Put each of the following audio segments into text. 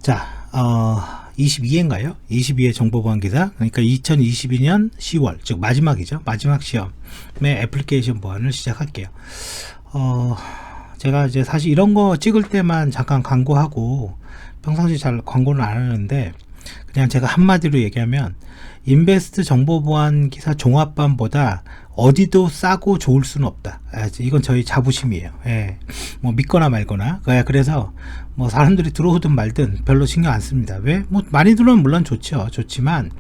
자, 22회인가요? 22회 정보보안 기사. 그러니까 2022년 10월, 즉 마지막이죠. 마지막 시험의 애플리케이션 보안을 시작할게요. 제가 이제 사실 이런 거 찍을 때만 잠깐 광고하고 평상시 잘 광고는 안 하는데, 그냥 제가 한마디로 얘기하면 인베스트 정보보안 기사 종합반보다 어디도 싸고 좋을 수는 없다. 이건 저희 자부심이에요. 예. 뭐 믿거나 말거나. 그래서 뭐 사람들이 들어오든 말든 별로 신경 안 씁니다. 왜? 뭐 많이 들어오면 물론 좋죠. 좋지만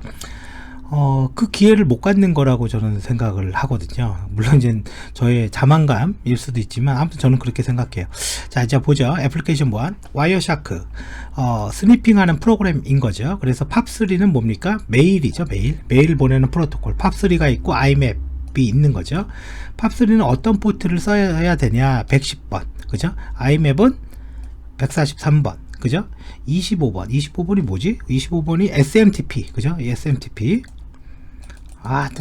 그 기회를 못 갖는 거라고 저는 생각을 하거든요. 물론 이제 저의 자만감일 수도 있지만 아무튼 저는 그렇게 생각해요. 자, 이제 보죠. 애플리케이션 보안 와이어샤크 스니핑하는 프로그램인 거죠. 그래서 팝3는 뭡니까? 메일이죠. 메일 보내는 프로토콜 팝3가 있고 IMAP이 있는 거죠. 팝3는 어떤 포트를 써야 되냐? 110번 그죠? IMAP은 143번 그죠? 25번이 뭐지? 25번이 SMTP 그죠? SMTP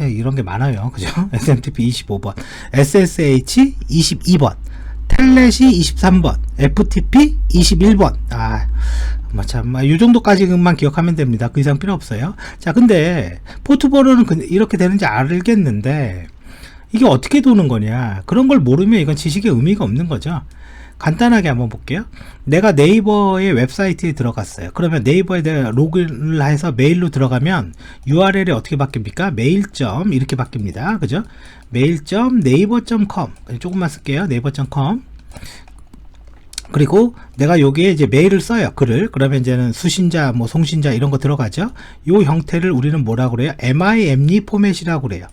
이런 게 많아요. 그죠? SMTP 25번, SSH 22번, 텔넷이 23번, FTP 21번. 요 정도까지만 기억하면 됩니다. 그 이상 필요 없어요. 자, 근데 포트 번호는 이렇게 되는지 알겠는데 이게 어떻게 도는 거냐? 그런 걸 모르면 이건 지식의 의미가 없는 거죠. 간단하게 한번 볼게요. 내가 네이버의 웹사이트에 들어갔어요. 그러면 네이버에 내가 로그인을 해서 메일로 들어가면 URL이 어떻게 바뀝니까? 메일.com 이렇게 바뀝니다. 그죠? mail.naver.com 조금만 쓸게요. naver.com 그리고 내가 여기에 이제 메일을 써요. 글을. 그러면 이제는 수신자, 뭐 송신자 이런 거 들어가죠. 요 형태를 우리는 뭐라고 그래요? MIME 포맷이라고 그래요.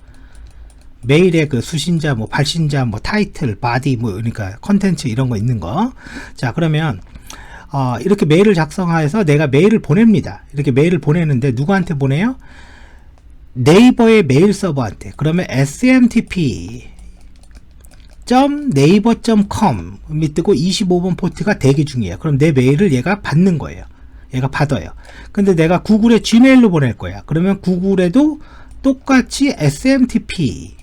메일의 그 수신자, 뭐 발신자, 뭐 타이틀, 바디, 뭐 그러니까 컨텐츠 이런 거 있는 거. 자, 그러면 이렇게 메일을 작성해서 내가 메일을 보냅니다. 이렇게 메일을 보내는데 누구한테 보내요? 네이버의 메일 서버한테. 그러면 smtp.naver.com 밑뜨고 25번 포트가 대기 중이에요. 그럼 내 메일을 얘가 받는 거예요. 얘가 받아요. 근데 내가 구글의 gmail로 보낼 거야. 그러면 구글에도 똑같이 smtp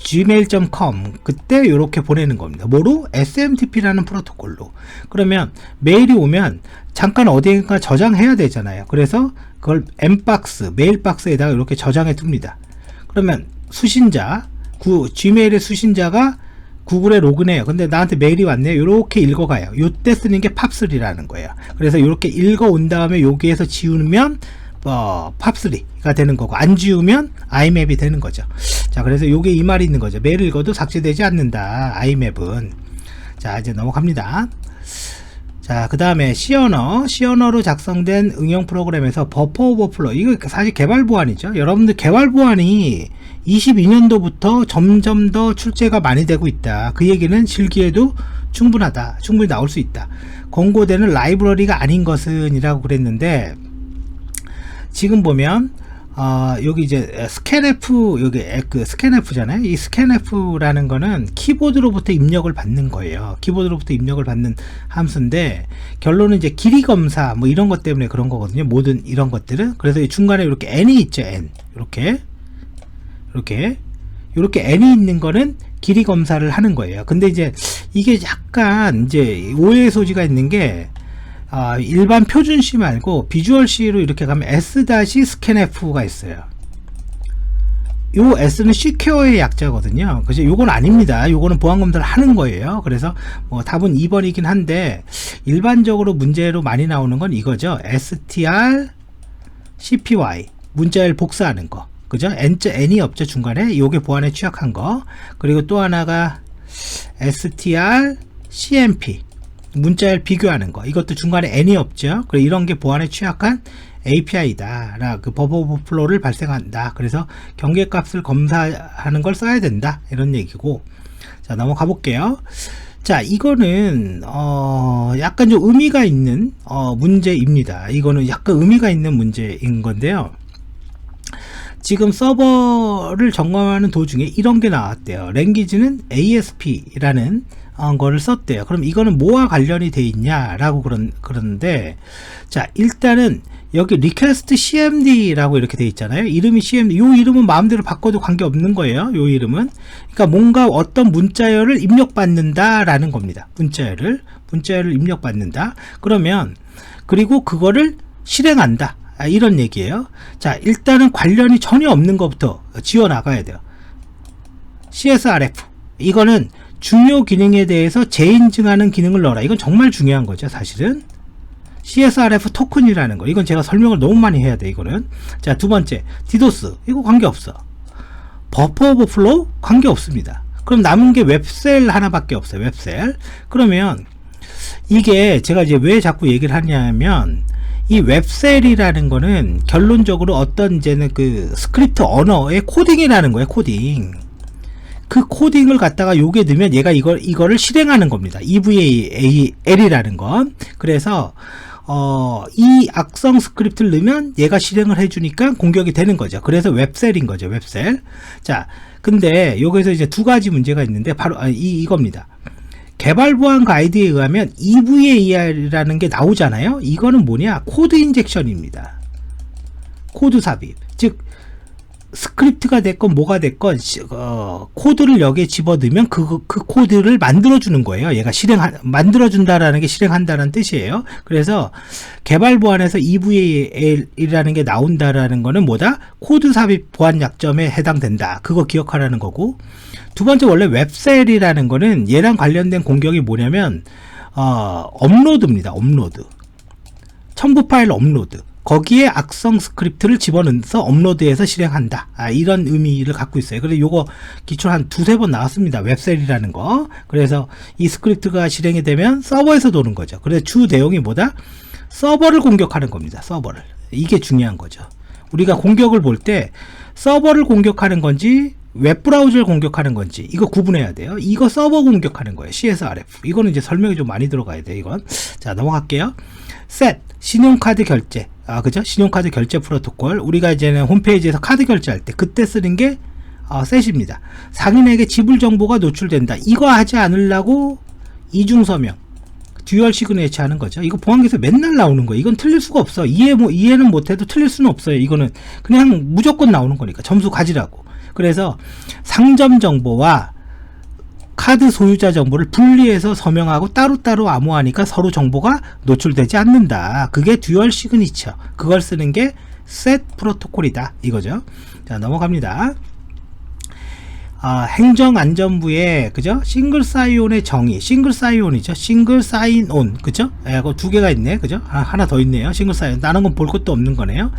gmail.com 그때 이렇게 보내는 겁니다. 뭐로? SMTP라는 프로토콜로. 그러면 메일이 오면 잠깐 어디인가 저장해야 되잖아요. 그래서 그걸 M박스, 메일박스에다가 이렇게 저장해 둡니다. 그러면 수신자, gmail의 수신자가 구글에 로그인해요. 근데 나한테 메일이 왔네요. 이렇게 읽어가요. 요때 쓰는 게 팝3라는 거예요. 그래서 이렇게 읽어온 다음에 여기에서 지우면 팝3가 되는 거고, 안 지우면 IMAP이 되는 거죠. 자, 그래서 요게 이 말이 있는 거죠. 메일을 읽어도 삭제되지 않는다, IMAP은. 자, 이제 넘어갑니다. 자, 그 다음에 시어너로 작성된 응용 프로그램에서 버퍼 오버플로, 이거 사실 개발 보안이죠. 여러분들 개발 보안이 22년도부터 점점 더 출제가 많이 되고 있다. 그 얘기는 실기에도 충분하다. 충분히 나올 수 있다. 권고되는 라이브러리가 아닌 것은 이라고 그랬는데, 지금 보면 여기 이제 스캔F, 여기 그 스캔F잖아요. 이 스캔F라는 거는 키보드로부터 입력을 받는 거예요. 키보드로부터 입력을 받는 함수인데, 결론은 이제 길이 검사 뭐 이런 것 때문에 그런 거거든요. 모든 이런 것들은. 그래서 이 중간에 이렇게 n이 있죠. n 이렇게 n이 있는 거는 길이 검사를 하는 거예요. 근데 이제 이게 약간 이제 오해의 소지가 있는 게, 일반 표준 C 말고 비주얼 C로 이렇게 가면 S-scanf가 있어요. 요 S는 Secure의 약자거든요. 그래서 요건 아닙니다. 요거는 보안 검사를 하는 거예요. 그래서 뭐 답은 2번이긴 한데, 일반적으로 문제로 많이 나오는 건 이거죠. str cpy 문자열 복사하는 거. 그죠? n이 없죠, 중간에. 요게 보안에 취약한 거. 그리고 또 하나가 str cmp 문자열 비교하는 거. 이것도 중간에 n이 없죠. 그래, 이런 게 보안에 취약한 API다. 그 버퍼 오버플로우를 발생한다. 그래서 경계값을 검사하는 걸 써야 된다. 이런 얘기고. 자, 넘어가 볼게요. 자, 이거는 약간 좀 의미가 있는 문제입니다. 이거는 약간 의미가 있는 문제인 건데요. 지금 서버를 점검하는 도중에 이런 게 나왔대요. 랭귀지는 ASP라는 거를 썼대요. 그럼 이거는 뭐와 관련이 돼 있냐라고 그러는데, 자, 일단은 여기 request cmd라고 이렇게 돼 있잖아요. 이름이 cmd. 요 이름은 마음대로 바꿔도 관계 없는 거예요. 요 이름은. 그러니까 뭔가 어떤 문자열을 입력받는다라는 겁니다. 문자열을 입력받는다. 그러면 그리고 그거를 실행한다. 이런 얘기예요. 자, 일단은 관련이 전혀 없는 것부터 지워 나가야 돼요. CSRF. 이거는 중요 기능에 대해서 재인증하는 기능을 넣어라. 이건 정말 중요한 거죠, 사실은. CSRF 토큰이라는 거. 이건 제가 설명을 너무 많이 해야 돼, 이거는. 자, 두 번째. 디도스. 이거 관계없어. 버퍼 오버플로우? 관계없습니다. 그럼 남은 게 웹셀 하나밖에 없어요, 웹셀. 그러면 이게 제가 이제 왜 자꾸 얘기를 하냐면, 이 웹셀이라는 거는 결론적으로 어떤 이제는 그 스크립트 언어의 코딩이라는 거예요, 코딩. 그 코딩을 갖다가 요게 넣으면 얘가 이거를 실행하는 겁니다. EVAL이라는 거. 그래서 이 악성 스크립트를 넣으면 얘가 실행을 해주니까 공격이 되는 거죠. 그래서 웹셀인 거죠, 웹셀. 자, 근데 여기서 이제 두 가지 문제가 있는데 바로 이겁니다. 개발 보안 가이드에 의하면 EVAR이라는 게 나오잖아요. 이거는 뭐냐? 코드 인젝션입니다. 코드 삽입. 즉 스크립트가 됐건 뭐가 됐건 코드를 여기에 집어넣으면 그 코드를 만들어주는 거예요. 얘가 만들어준다라는 게 실행한다는 뜻이에요. 그래서 개발 보안에서 EVAL이라는 게 나온다라는 거는 뭐다? 코드 삽입 보안 약점에 해당된다. 그거 기억하라는 거고, 두 번째 원래 웹셀이라는 거는 얘랑 관련된 공격이 뭐냐면 업로드입니다. 업로드. 첨부 파일 업로드. 거기에 악성 스크립트를 집어넣어서 업로드해서 실행한다. 이런 의미를 갖고 있어요. 그래서 요거 기초 한 두세 번 나왔습니다. 웹셀이라는 거. 그래서 이 스크립트가 실행이 되면 서버에서 도는 거죠. 그래서 주 내용이 뭐다? 서버를 공격하는 겁니다. 서버를. 이게 중요한 거죠. 우리가 공격을 볼 때 서버를 공격하는 건지 웹브라우저를 공격하는 건지 이거 구분해야 돼요. 이거 서버 공격하는 거예요. CSRF. 이거는 이제 설명이 좀 많이 들어가야 돼요. 이건. 자, 넘어갈게요. 셋. 신용카드 결제. 그죠? 신용카드 결제 프로토콜. 우리가 이제는 홈페이지에서 카드 결제할 때 그때 쓰는 게 셋입니다. 상인에게 지불 정보가 노출된다. 이거 하지 않으려고 이중 서명, 듀얼 시그네처 하는 거죠. 이거 보안기에서 맨날 나오는 거예요. 이건 틀릴 수가 없어. 이해는 못해도 틀릴 수는 없어요. 이거는 그냥 무조건 나오는 거니까 점수 가지라고. 그래서 상점 정보와 카드 소유자 정보를 분리해서 서명하고 따로따로 암호하니까 서로 정보가 노출되지 않는다. 그게 듀얼 시그니처. 그걸 쓰는 게 셋 프로토콜이다. 이거죠. 자, 넘어갑니다. 행정안전부의 그죠? 싱글 사이온의 정의. 싱글 사이온이죠. 싱글 사인온. 그죠? 그 두 개가 있네. 그죠? 하나 더 있네요. 싱글 사이온. 다른 건 볼 것도 없는 거네요.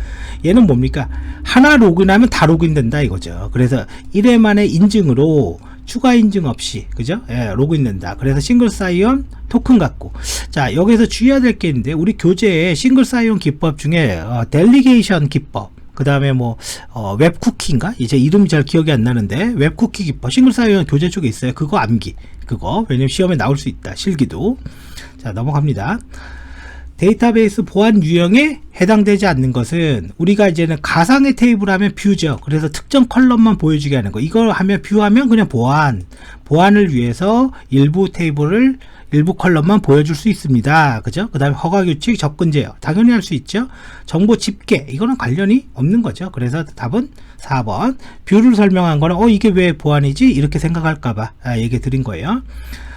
얘는 뭡니까? 하나 로그인하면 다 로그인 된다 이거죠. 그래서 1회 만에 인증으로 추가 인증 없이 그죠? 로그인 된다. 그래서 싱글 사이온 토큰 갖고. 자, 여기서 주의해야 될 게 있는데 우리 교재에 싱글 사이온 기법 중에 델리게이션 기법, 그 다음에 뭐 웹쿠키인가? 이제 이름이 잘 기억이 안 나는데 웹쿠키 기법 싱글 사이온 교재 쪽에 있어요. 그거 암기. 그거 왜냐면 시험에 나올 수 있다. 실기도. 자, 넘어갑니다. 데이터베이스 보안 유형에 해당되지 않는 것은 우리가 이제는 가상의 테이블 하면 뷰죠. 그래서 특정 컬럼만 보여주게 하는 거. 이걸 하면 뷰하면 그냥 보안을 위해서 일부 컬럼만 보여줄 수 있습니다. 그죠? 그 다음에 허가규칙, 접근 제어. 당연히 할 수 있죠. 정보 집계. 이거는 관련이 없는 거죠. 그래서 답은 4번. 뷰를 설명한 거는 이게 왜 보안이지? 이렇게 생각할까봐 얘기 드린 거예요.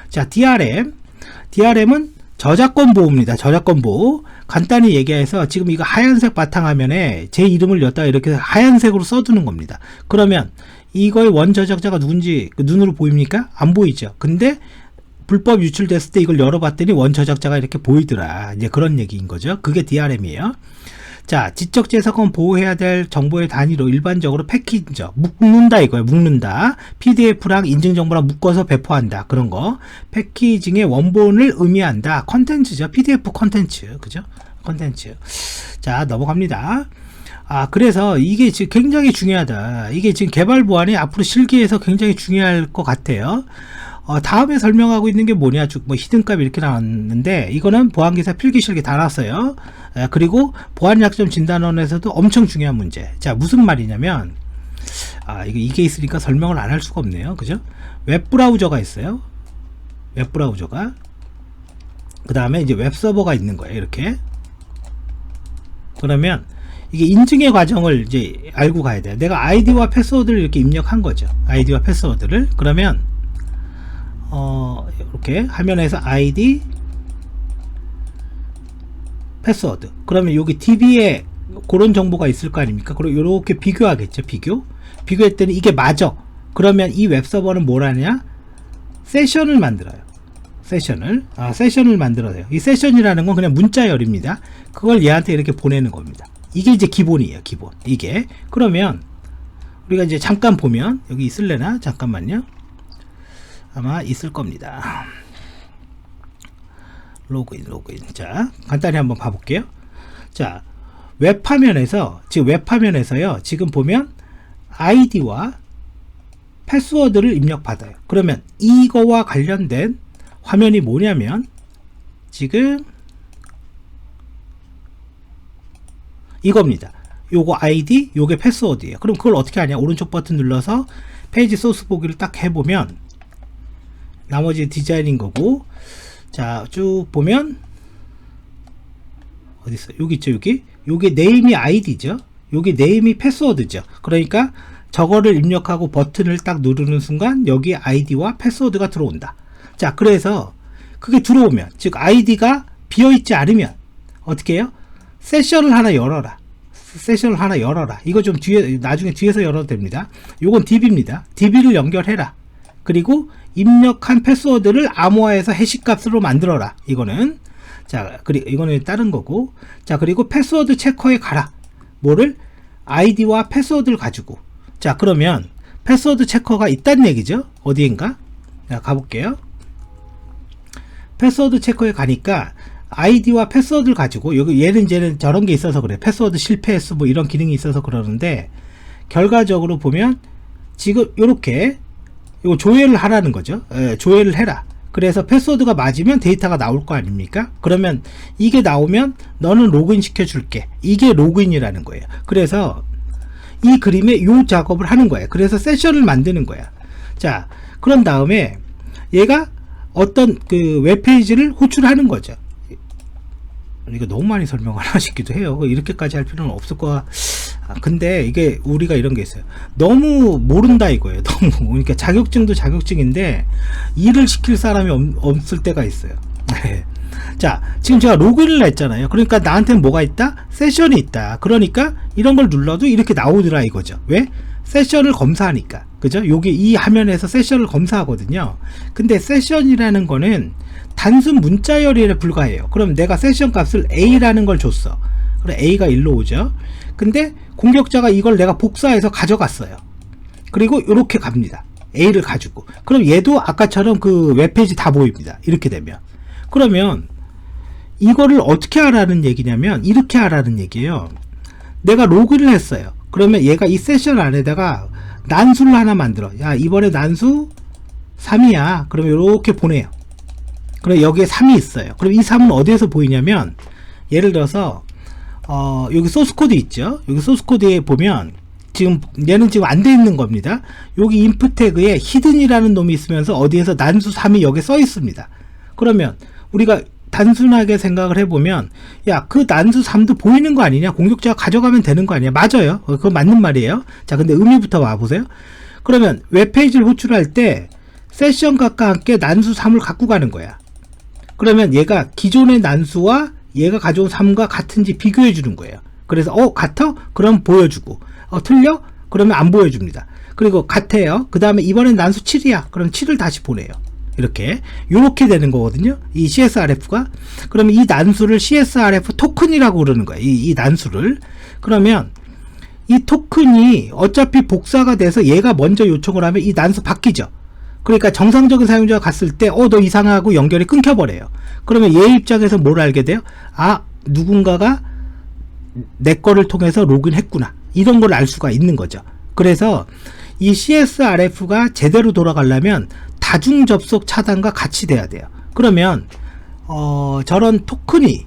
자, DRM은 저작권 보호입니다. 저작권 보호. 간단히 얘기해서 지금 이거 하얀색 바탕화면에 제 이름을 였다가 이렇게 하얀색으로 써두는 겁니다. 그러면 이거의 원저작자가 누군지 눈으로 보입니까? 안 보이죠. 근데 불법 유출됐을 때 이걸 열어봤더니 원저작자가 이렇게 보이더라. 이제 그런 얘기인 거죠. 그게 DRM이에요. 자, 지적재산권 보호해야 될 정보의 단위로 일반적으로 패키저, 묶는다 이거예요. 묶는다. PDF랑 인증정보랑 묶어서 배포한다. 그런 거. 패키징의 원본을 의미한다. 컨텐츠죠. PDF 컨텐츠. 그죠? 컨텐츠. 자, 넘어갑니다. 그래서 이게 지금 굉장히 중요하다. 이게 지금 개발 보안이 앞으로 실기에서 굉장히 중요할 것 같아요. 다음에 설명하고 있는 게 뭐냐, 뭐 히든값 이렇게 나왔는데 이거는 보안기사 필기실기 다 나왔어요. 그리고 보안약점 진단원에서도 엄청 중요한 문제. 자, 무슨 말이냐면 이게 있으니까 설명을 안 할 수가 없네요. 그죠? 웹브라우저가 있어요. 웹브라우저가. 그 다음에 이제 웹서버가 있는 거예요. 이렇게. 그러면 이게 인증의 과정을 이제 알고 가야 돼요. 내가 아이디와 패스워드를 이렇게 입력한 거죠. 아이디와 패스워드를. 그러면 이렇게 화면에서 아이디 패스워드. 그러면 여기 DB에 그런 정보가 있을 거 아닙니까? 그리고 이렇게 비교하겠죠. 비교했더니 이게 맞아. 그러면 이 웹서버는 뭘 하냐? 세션을 만들어요. 세션을 만들어요. 이 세션이라는 건 그냥 문자열입니다. 그걸 얘한테 이렇게 보내는 겁니다. 이게 이제 기본이에요. 기본. 이게. 그러면 우리가 이제 잠깐 보면 여기 있을래나? 잠깐만요. 아마 있을 겁니다. 로그인. 자, 간단히 한번 봐볼게요. 자, 웹화면에서요. 지금 보면 아이디와 패스워드를 입력받아요. 그러면 이거와 관련된 화면이 뭐냐면 지금 이겁니다. 요거 아이디, 요게 패스워드예요. 그럼 그걸 어떻게 하냐? 오른쪽 버튼 눌러서 페이지 소스 보기를 딱 해보면 나머지 디자인인 거고, 자, 쭉 보면 어디 있어? 여기 있죠, 여기. 요게 네임이 아이디죠. 요게 네임이 패스워드죠. 그러니까 저거를 입력하고 버튼을 딱 누르는 순간 여기 아이디와 패스워드가 들어온다. 자, 그래서 그게 들어오면, 즉 아이디가 비어있지 않으면 어떻게 해요? 세션을 하나 열어라. 이거 좀 나중에 뒤에서 열어도 됩니다. 요건 DB입니다. DB를 연결해라. 그리고 입력한 패스워드를 암호화해서 해시값으로 만들어라. 이거는. 자, 그리고 이거는 다른 거고. 자, 그리고 패스워드 체커에 가라. 뭐를? 아이디와 패스워드를 가지고. 자, 그러면 패스워드 체커가 있다는 얘기죠. 어디인가? 자, 가볼게요. 패스워드 체커에 가니까 아이디와 패스워드를 가지고, 여기 얘는 저런 게 있어서 그래. 패스워드 실패했어. 뭐 이런 기능이 있어서 그러는데, 결과적으로 보면 지금 요렇게 요 조회를 하라는 거죠. 조회를 해라. 그래서 패스워드가 맞으면 데이터가 나올 거 아닙니까? 그러면 이게 나오면 너는 로그인 시켜줄게. 이게 로그인이라는 거예요. 그래서 이 그림에 요 작업을 하는 거예요. 그래서 세션을 만드는 거야. 자, 그런 다음에 얘가 어떤 그 웹페이지를 호출하는 거죠. 이거 너무 많이 설명을 하나 싶기도 해요. 이렇게까지 할 필요는 없을 거야. 근데 이게 우리가 이런 게 있어요. 너무 모른다 이거예요. 너무. 그러니까 자격증도 자격증인데 일을 시킬 사람이 없을 때가 있어요. 자, 지금 제가 로그인을 했잖아요. 그러니까 나한테는 뭐가 있다? 세션이 있다. 그러니까 이런 걸 눌러도 이렇게 나오더라 이거죠. 왜? 세션을 검사하니까. 그죠? 여기 이 화면에서 세션을 검사하거든요. 근데 세션이라는 거는 단순 문자열에 불과해요. 그럼 내가 세션 값을 A라는 걸 줬어. 그래, A가 일로 오죠. 근데 공격자가 이걸 내가 복사해서 가져갔어요. 그리고 이렇게 갑니다. A를 가지고. 그럼 얘도 아까처럼 그 웹페이지 다 보입니다. 이렇게 되면. 그러면 이거를 어떻게 하라는 얘기냐면 이렇게 하라는 얘기예요. 내가 로그인을 했어요. 그러면 얘가 이 세션 안에다가 난수를 하나 만들어. 야, 이번에 난수 3이야. 그러면 이렇게 보내요. 그럼 여기에 3이 있어요. 그럼 이 3은 어디에서 보이냐면, 예를 들어서 여기 소스코드 있죠. 여기 소스코드에 보면 지금 얘는 지금 안 돼 있는 겁니다. 여기 인풋 태그에 히든이라는 놈이 있으면서 어디에서 난수 3이 여기 써 있습니다. 그러면 우리가 단순하게 생각을 해보면, 야, 그 난수 3도 보이는 거 아니냐? 공격자가 가져가면 되는 거 아니야? 맞아요. 그거 맞는 말이에요. 자, 근데 의미부터 와보세요. 그러면 웹페이지를 호출할 때 세션 값과 함께 난수 3을 갖고 가는 거야. 그러면 얘가 기존의 난수와 얘가 가져온 3과 같은지 비교해 주는 거예요. 그래서 같아? 그럼 보여주고, 틀려? 그러면 안 보여줍니다. 그리고 같아요. 그 다음에 이번엔 난수 7이야. 그럼 7을 다시 보내요. 이렇게 되는 거거든요. 이 CSRF가. 그러면 이 난수를 CSRF 토큰이라고 그러는 거예요. 이 난수를. 그러면 이 토큰이 어차피 복사가 돼서 얘가 먼저 요청을 하면 이 난수 바뀌죠. 그러니까 정상적인 사용자가 갔을 때 너 이상하고 연결이 끊겨버려요. 그러면 얘 입장에서 뭘 알게 돼요? 아, 누군가가 내 거를 통해서 로그인했구나. 이런 걸 알 수가 있는 거죠. 그래서 이 CSRF가 제대로 돌아가려면 다중 접속 차단과 같이 돼야 돼요. 그러면 저런 토큰이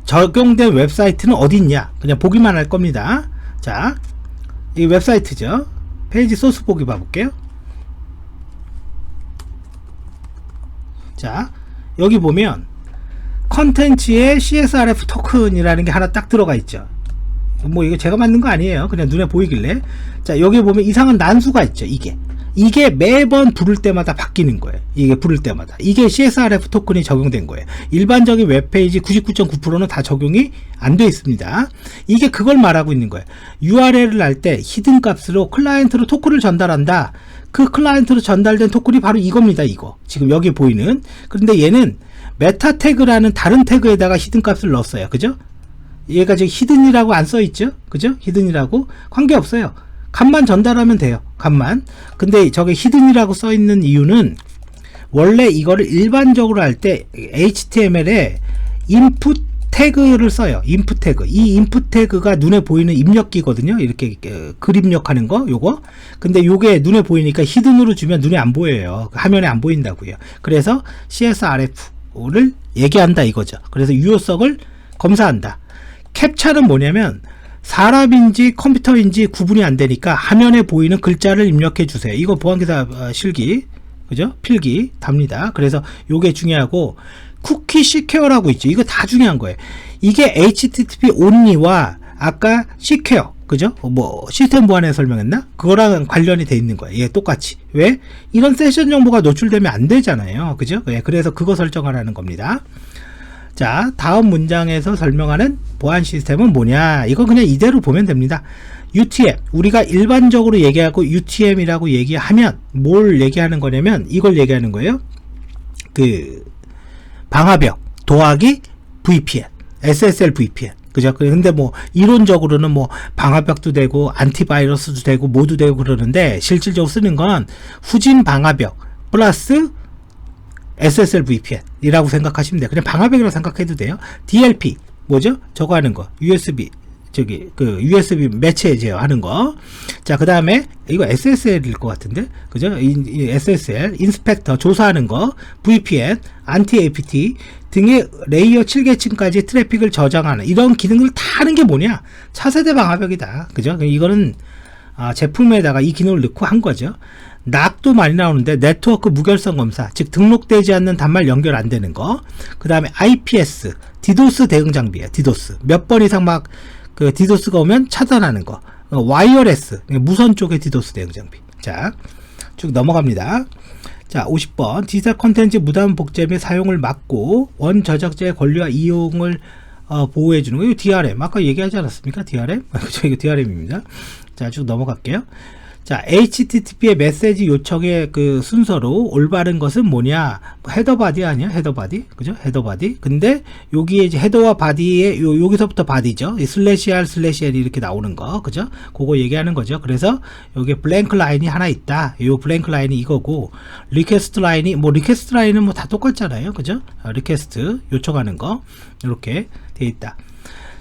적용된 웹사이트는 어디 있냐? 그냥 보기만 할 겁니다. 자, 이 웹사이트죠. 페이지 소스 보기 봐볼게요. 자, 여기 보면 컨텐츠에 CSRF 토큰이라는 게 하나 딱 들어가 있죠. 뭐 이거 제가 만든 거 아니에요. 그냥 눈에 보이길래. 자, 여기 보면 이상한 난수가 있죠. 이게 이게 매번 부를 때마다 바뀌는 거예요. 이게 부를 때마다. 이게 CSRF 토큰이 적용된 거예요. 일반적인 웹페이지 99.9%는 다 적용이 안 돼 있습니다. 이게 그걸 말하고 있는 거예요. URL을 할 때 히든 값으로 클라이언트로 토큰을 전달한다. 그 클라이언트로 전달된 토큰이 바로 이겁니다. 이거. 지금 여기 보이는. 그런데 얘는 메타 태그라는 다른 태그에다가 히든 값을 넣었어요. 그죠? 얘가 지금 히든이라고 안 써있죠? 그죠? 히든이라고. 관계없어요. 값만 전달하면 돼요. 값만. 근데 저게 히든이라고 써있는 이유는 원래 이거를 일반적으로 할 때 HTML에 인풋 태그를 써요. 인풋 태그. 이 인풋 태그가 눈에 보이는 입력기거든요. 이렇게 글 입력하는 거 요거. 근데 요게 눈에 보이니까 히든으로 주면 눈에 안 보여요. 화면에 안 보인다고요. 그래서 CSRF를 얘기한다 이거죠. 그래서 유효성을 검사한다. 캡차는 뭐냐면 사람인지 컴퓨터인지 구분이 안 되니까 화면에 보이는 글자를 입력해 주세요. 이거 보안기사 실기, 그죠? 필기 답니다. 그래서 요게 중요하고 쿠키 시퀘어라고 있죠. 이거 다 중요한 거예요. 이게 HTTP only와 아까 시퀘어, 그죠? 뭐 시스템 보안에 설명했나? 그거랑 관련이 돼 있는 거예요. 예, 똑같이. 왜? 이런 세션 정보가 노출되면 안 되잖아요. 그죠? 예, 그래서 그거 설정하라는 겁니다. 자, 다음 문장에서 설명하는 보안 시스템은 뭐냐? 이거 그냥 이대로 보면 됩니다. UTM, 우리가 일반적으로 얘기하고 UTM이라고 얘기하면 뭘 얘기하는 거냐면 이걸 얘기하는 거예요. 그 방화벽 더하기 VPN, SSL VPN. 그죠? 근데 뭐 이론적으로는 뭐 방화벽도 되고 안티바이러스도 되고 모두 되고 그러는데 실질적으로 쓰는 건 후진 방화벽 플러스 SSL VPN 이라고 생각하시면 돼요. 그냥 방화벽이라고 생각해도 돼요. DLP 뭐죠? 저거 하는 거 USB USB 매체 제어하는 거. 자, 그 다음에 이거 SSL일 것 같은데, 그죠? 이 SSL 인스펙터 조사하는 거, VPN, 안티-APT 등의 레이어 7계층까지 트래픽을 저장하는 이런 기능을 다 하는 게 뭐냐? 차세대 방화벽이다. 그죠? 이거는 제품에다가 이 기능을 넣고 한 거죠. 락도 많이 나오는데 네트워크 무결성 검사, 즉 등록되지 않는 단말 연결 안 되는 거. 그 다음에 IPS, 디도스 대응 장비야. 디도스 몇 번 이상 막 그 디도스가 오면 차단하는 거. 와이어레스 무선 쪽의 디도스 대응 장비. 자, 쭉 넘어갑니다. 자, 50번 디지털 콘텐츠 무단 복제 및 사용을 막고 원 저작자의 권리와 이용을 보호해 주는 거. 이거 DRM 아까 얘기하지 않았습니까? DRM? 그렇죠, 이거 DRM입니다. 자, 쭉 넘어갈게요. 자, HTTP의 메시지 요청의 그 순서로 올바른 것은 뭐냐? 헤더 바디 아니야? 헤더 바디? 그죠? 헤더 바디. 근데 여기에 이제 헤더와 바디에 여기서부터 바디죠. 슬래시 R 슬래시 L 이렇게 나오는 거. 그죠? 그거 얘기하는 거죠. 그래서 여기 블랭크 라인이 하나 있다. 요 블랭크 라인이 이거고 리퀘스트 라인이 뭐 리퀘스트 라인은 뭐 다 똑같잖아요. 그죠? 리퀘스트 요청하는 거. 이렇게 돼 있다.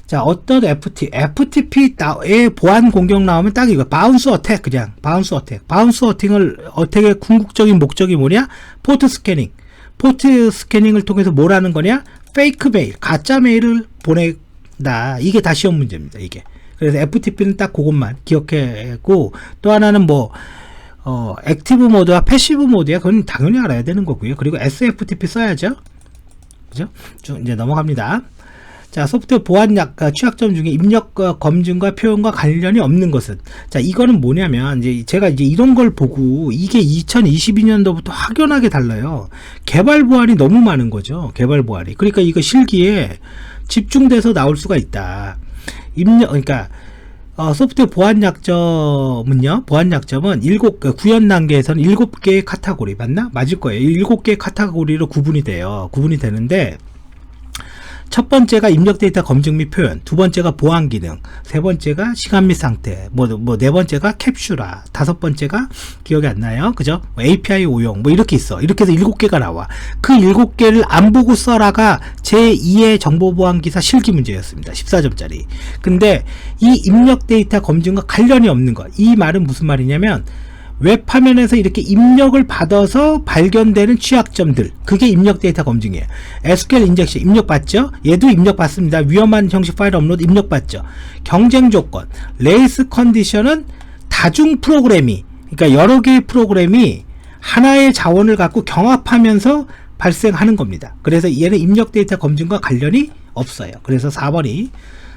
자, 어떤 FTP의 보안 공격 나오면 딱 이거 바운스 어택. 그냥 바운스 어택. 바운스 어택의 궁극적인 목적이 뭐냐? 포트 스캐닝. 포트 스캐닝을 통해서 뭘 하는 거냐? 페이크 메일, 가짜 메일을 보낸다. 이게 다 시험 문제입니다. 이게. 그래서 FTP는 딱 그것만 기억하고, 또 하나는 뭐 액티브 모드와 패시브 모드야. 그건 당연히 알아야 되는 거고요. 그리고 SFTP 써야죠. 그죠? 쭉 이제 넘어갑니다. 자, 소프트웨어 보안 취약점 중에 입력과 검증과 표현과 관련이 없는 것은, 자, 이거는 뭐냐면 이제 제가 이제 이런 걸 보고 이게 2022년도부터 확연하게 달라요. 개발 보안이 너무 많은 거죠. 개발 보안이. 그러니까 이거 실기에 집중돼서 나올 수가 있다. 그러니까 소프트웨어 보안 약점은요. 보안 약점은 구현 단계에서는 7개의 카테고리 맞나? 맞을 거예요. 7개의 카테고리로 구분이 돼요. 구분이 되는데 첫 번째가 입력 데이터 검증 및 표현, 두 번째가 보안 기능, 세 번째가 시간 및 상태, 네 번째가 캡슐화, 다섯 번째가 기억이 안 나요. 그죠? API 오용, 이렇게 있어. 이렇게 해서 7개가 나와. 그 7개를 안 보고 써라가 제2의 정보보안 기사 실기 문제였습니다. 14점짜리. 근데 이 입력 데이터 검증과 관련이 없는 거. 이 말은 무슨 말이냐면, 웹화면에서 이렇게 입력을 받아서 발견되는 취약점들, 그게 입력 데이터 검증이에요. SQL 인젝션 입력받죠? 얘도 입력받습니다. 위험한 형식 파일 업로드 입력받죠? 경쟁 조건, 레이스 컨디션은 다중 프로그램이, 그러니까 여러 개의 프로그램이 하나의 자원을 갖고 경합하면서 발생하는 겁니다. 그래서 얘는 입력 데이터 검증과 관련이 없어요. 그래서 4번이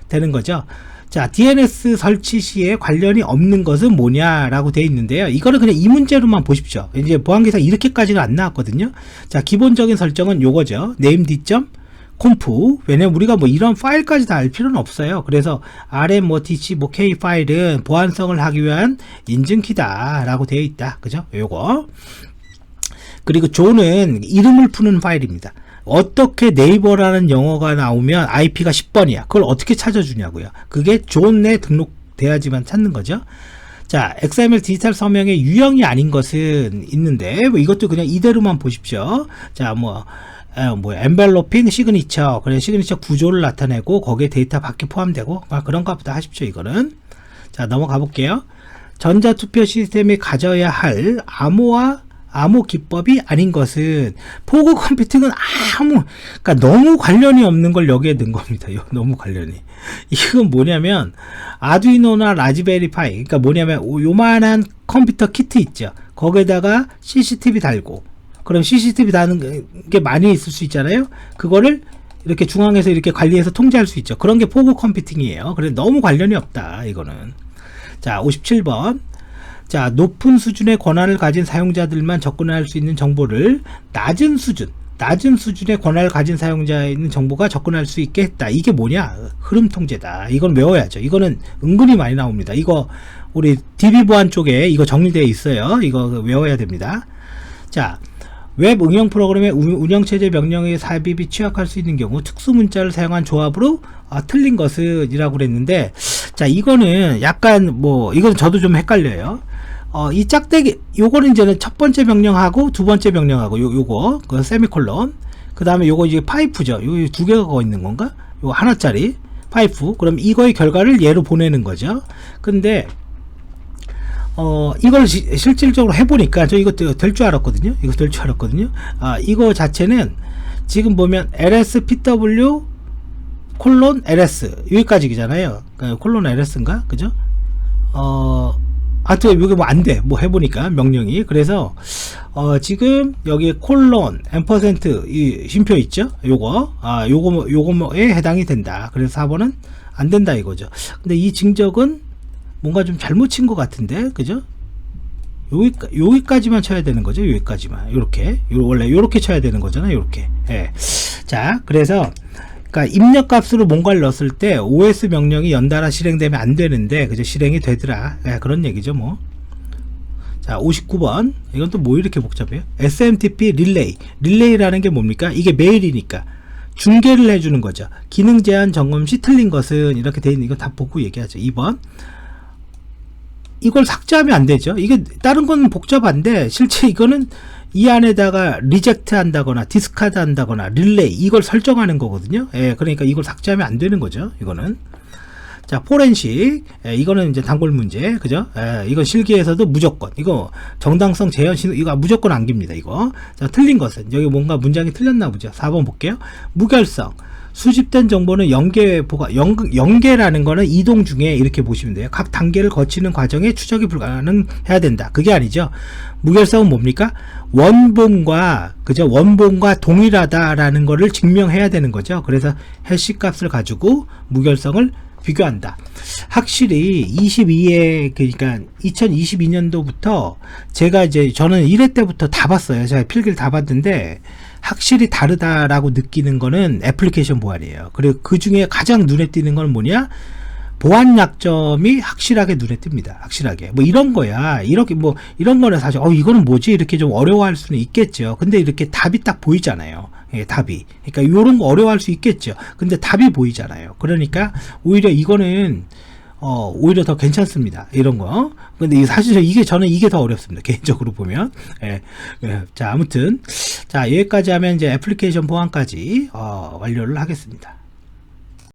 되는 거죠. 자, DNS 설치 시에 관련이 없는 것은 뭐냐라고 되어 있는데요. 이거는 그냥 이 문제로만 보십시오. 이제 보안기사 이렇게까지는 안 나왔거든요. 자, 기본적인 설정은 요거죠. named.conf. 왜냐면 우리가 뭐 이런 파일까지 다 알 필요는 없어요. 그래서 rm 뭐 dc 뭐 k 파일은 보안성을 하기 위한 인증키다라고 되어 있다. 그죠? 요거. 그리고 존은 이름을 푸는 파일입니다. 어떻게 네이버라는 영어가 나오면 IP가 10번이야. 그걸 어떻게 찾아주냐고요. 그게 존에 등록돼야지만 찾는 거죠. 자, XML 디지털 서명의 유형이 아닌 것은 있는데 뭐 이것도 그냥 이대로만 보십시오. 자, 엔벨로핑 시그니처, 그래 시그니처 구조를 나타내고 거기에 데이터 밖에 포함되고 그런가 보다 하십시오. 이거는. 자, 넘어가 볼게요. 전자투표 시스템이 가져야 할 암호 기법이 아닌 것은 포그 컴퓨팅은 그러니까 너무 관련이 없는 걸 여기에 넣은 겁니다. 너무 관련이. 이건 뭐냐면 아두이노나 라즈베리 파이, 그러니까 뭐냐면 요만한 컴퓨터 키트 있죠. 거기에다가 CCTV 달고, 그럼 CCTV 다는 게 많이 있을 수 있잖아요. 그거를 이렇게 중앙에서 이렇게 관리해서 통제할 수 있죠. 그런 게 포그 컴퓨팅이에요. 그래서 너무 관련이 없다. 이거는. 자, 57번. 자, 높은 수준의 권한을 가진 사용자들만 접근할 수 있는 정보를 낮은 수준의 권한을 가진 사용자에 있는 정보가 접근할 수 있게 했다. 이게 뭐냐? 흐름 통제다. 이건 외워야죠. 이거는 은근히 많이 나옵니다. 이거 우리 DB 보안 쪽에 이거 정리되어 있어요. 이거 외워야 됩니다. 자, 웹 응용 프로그램의 운영체제 명령의 삽입이 취약할 수 있는 경우 특수 문자를 사용한 조합으로 틀린 것은 이라고 그랬는데, 자, 이거는 약간 이건 저도 좀 헷갈려요. 이 짝대기, 요거는 이제는 첫 번째 명령하고 두 번째 명령하고 요거 그 세미콜론, 그 다음에 요거 이제 파이프죠. 요 두 개가 거 있는 건가? 요거 하나짜리 파이프. 그럼 이거의 결과를 얘로 보내는 거죠. 근데 이걸 실질적으로 해보니까 저 이거 될 줄 알았거든요. 이거 자체는 지금 보면 lspw 콜론 ls 여기까지잖아요. 콜론 ls인가? 그죠? 하여튼 이게 안 돼. 해보니까 명령이. 그래서 지금 여기 콜론 앰퍼센트 이 쉼표 있죠? 요거에 해당이 된다. 그래서 4번은 안 된다 이거죠. 근데 이 증적은 뭔가 좀 잘못 친 것 같은데, 그죠? 여기까지만 쳐야 되는 거죠. 여기까지만. 원래 요렇게 쳐야 되는 거잖아요. 요렇게. 예. 자, 그래서 그러니까 입력값으로 뭔가를 넣었을 때 OS 명령이 연달아 실행되면 안 되는데, 그죠? 실행이 되더라. 예, 그런 얘기죠, 뭐. 자, 59번. 이건 또 뭐 이렇게 복잡해요? SMTP 릴레이라는 게 뭡니까? 이게 메일이니까 중계를 해주는 거죠. 기능 제한 점검 시 틀린 것은 이렇게 돼 있는, 이거 다 보고 얘기하죠. 2번. 이걸 삭제하면 안 되죠. 이게 다른 건 복잡한데 실제 이거는 이 안에다가 리젝트 한다거나 디스카드 한다거나 릴레이 이걸 설정하는 거거든요. 예, 그러니까 이걸 삭제하면 안 되는 거죠. 이거는. 자, 포렌식. 예, 이거는 이제 단골 문제. 그죠? 예, 이건 실기에서도 무조건. 이거 정당성 재현 신호 이거 무조건 안깁니다. 이거. 자, 틀린 것은 여기 뭔가 문장이 틀렸나 보죠. 4번 볼게요. 무결성. 수집된 정보는 연계라는 거는 이동 중에 이렇게 보시면 돼요. 각 단계를 거치는 과정에 추적이 불가능해야 된다. 그게 아니죠. 무결성은 뭡니까? 원본과 동일하다라는 거를 증명해야 되는 거죠. 그래서 해시 값을 가지고 무결성을 비교한다. 확실히 22회, 그러니까 2022년도부터 저는 1회 때부터 다 봤어요. 제가 필기를 다 봤는데 확실히 다르다라고 느끼는 거는 애플리케이션 보안이에요. 그리고 그 중에 가장 눈에 띄는 건 뭐냐? 보안 약점이 확실하게 눈에 띕니다. 확실하게. 이런 거야. 이런 거는 사실, 이거는 뭐지? 이렇게 좀 어려워할 수는 있겠죠. 근데 이렇게 답이 딱 보이잖아요. 예, 답이. 그러니까 이런 거 어려워할 수 있겠죠. 근데 답이 보이잖아요. 그러니까 오히려 이거는 오히려 더 괜찮습니다. 이런 거. 근데 사실 저는 이게 더 어렵습니다. 개인적으로 보면. 예. 자, 아무튼. 자, 여기까지 하면 이제 애플리케이션 보안까지, 완료를 하겠습니다.